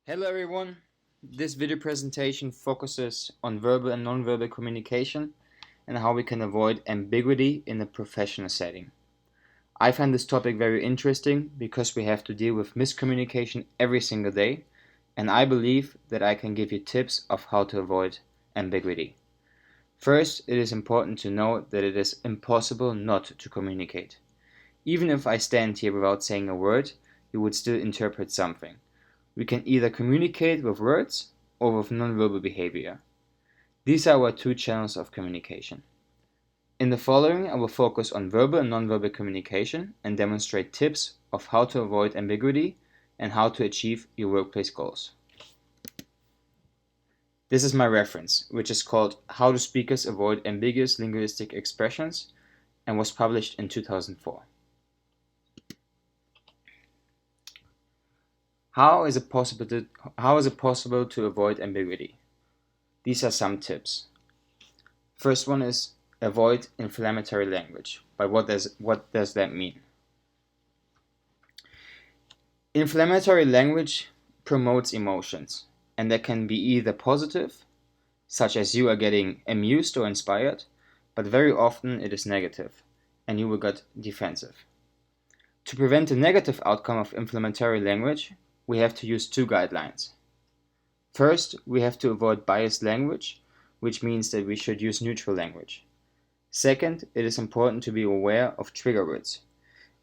Hello everyone, this video presentation focuses on verbal and non-verbal communication and how we can avoid ambiguity in a professional setting. I find this topic very interesting because we have to deal with miscommunication every single day, and I believe that I can give you tips of how to avoid ambiguity. First, it is important to know that it is impossible not to communicate. Even if I stand here without saying a word, you would still interpret something. We can either communicate with words or with nonverbal behavior. These are our two channels of communication. In the following, I will focus on verbal and nonverbal communication and demonstrate tips of how to avoid ambiguity and how to achieve your workplace goals. This is my reference, which is called How Do Speakers Avoid Ambiguous Linguistic Expressions and was published in 2004. How is it possible to avoid ambiguity? These are some tips. First one is avoid inflammatory language. But what does that mean? Inflammatory language promotes emotions, and that can be either positive, such as you are getting amused or inspired, but very often it is negative, and you will get defensive. To prevent a negative outcome of inflammatory language, we have to use two guidelines. First, we have to avoid biased language, which means that we should use neutral language. Second, it is important to be aware of trigger words.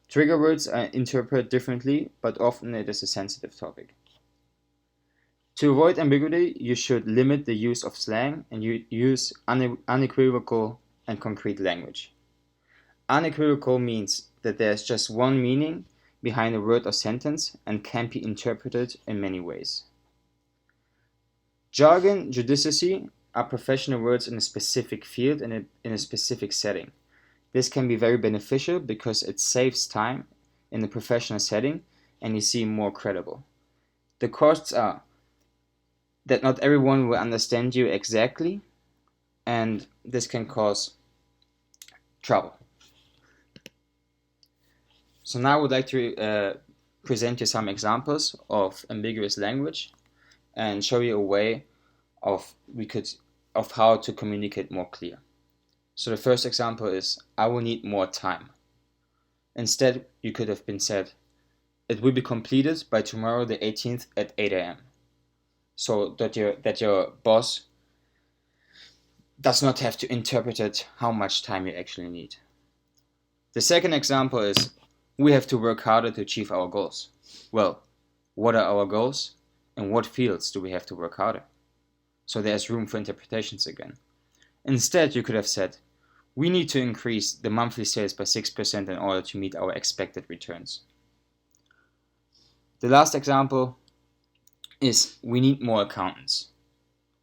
Trigger words are interpreted differently, but often it is a sensitive topic. To avoid ambiguity, you should limit the use of slang and use unequivocal and concrete language. Unequivocal means that there is just one meaning behind a word or sentence and can be interpreted in many ways. Jargon, judiciary are professional words in a specific field and in a specific setting. This can be very beneficial because it saves time in the professional setting and you seem more credible. The costs are that not everyone will understand you exactly, and this can cause trouble. So now I would like to present you some examples of ambiguous language and show you a way of how to communicate more clear. So the first example is, I will need more time. Instead, you could have been said, it will be completed by tomorrow the 18th at 8 a.m. So that your boss does not have to interpret how much time you actually need. The second example is, we have to work harder to achieve our goals. Well, what are our goals? In what fields do we have to work harder? So there's room for interpretations again. Instead, you could have said, we need to increase the monthly sales by 6% in order to meet our expected returns. The last example is, we need more accountants.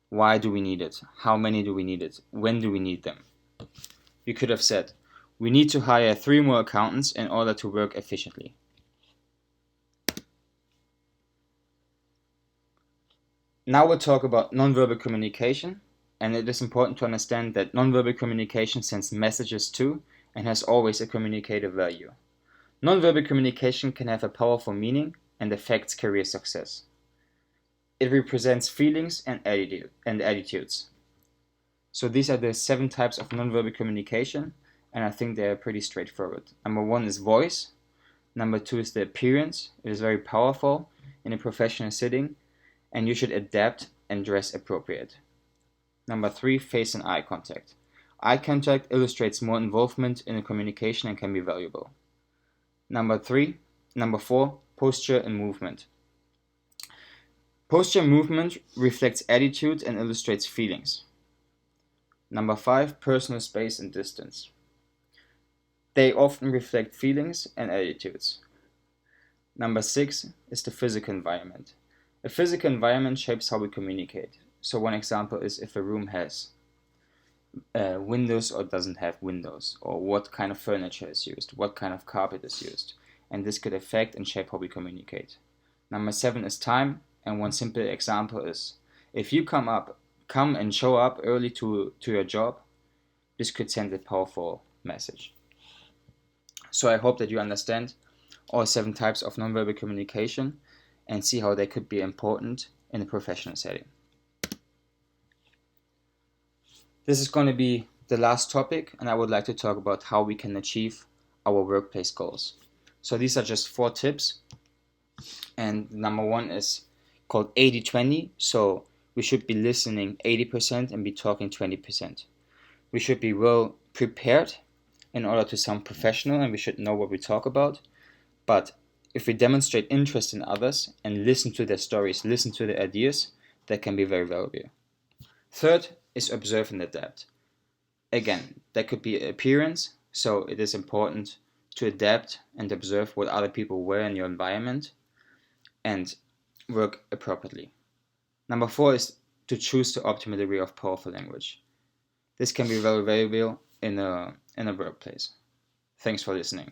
Why do we need it? How many do we need it? When do we need them? You could have said, we need to hire 3 more accountants in order to work efficiently. Now we'll talk about nonverbal communication, and it is important to understand that nonverbal communication sends messages too and has always a communicative value. Nonverbal communication can have a powerful meaning and affects career success. It represents feelings and attitudes. So these are the 7 types of nonverbal communication, and I think they're pretty straightforward. Number 1 is voice. Number 2 is the appearance. It is very powerful in a professional setting, and you should adapt and dress appropriate. Number 3, face and eye contact. Eye contact illustrates more involvement in a communication and can be valuable. Number 4, posture and movement. Posture and movement reflects attitude and illustrates feelings. Number 5, personal space and distance. They often reflect feelings and attitudes. Number 6 is the physical environment. A physical environment shapes how we communicate. So one example is if a room has windows or doesn't have windows, or what kind of furniture is used, what kind of carpet is used, and this could affect and shape how we communicate. Number 7 is time, and one simple example is, if you come and show up early to your job, this could send a powerful message. So I hope that you understand all 7 types of nonverbal communication and see how they could be important in a professional setting. This is going to be the last topic, and I would like to talk about how we can achieve our workplace goals. So these are just 4 tips, and number 1 is called 80-20. So we should be listening 80% and be talking 20%. We should be well prepared in order to sound professional, and we should know what we talk about. But if we demonstrate interest in others and listen to their stories, listen to their ideas, that can be very valuable. Third is observe and adapt. Again, that could be appearance, so it is important to adapt and observe what other people wear in your environment and work appropriately. Number 4 is to choose the optimal degree of powerful language. This can be very valuable in a workplace. Thanks for listening.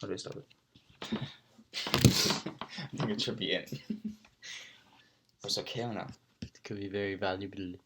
How do I stop it? I think it should be in. Was okay or not? It could be very valuable.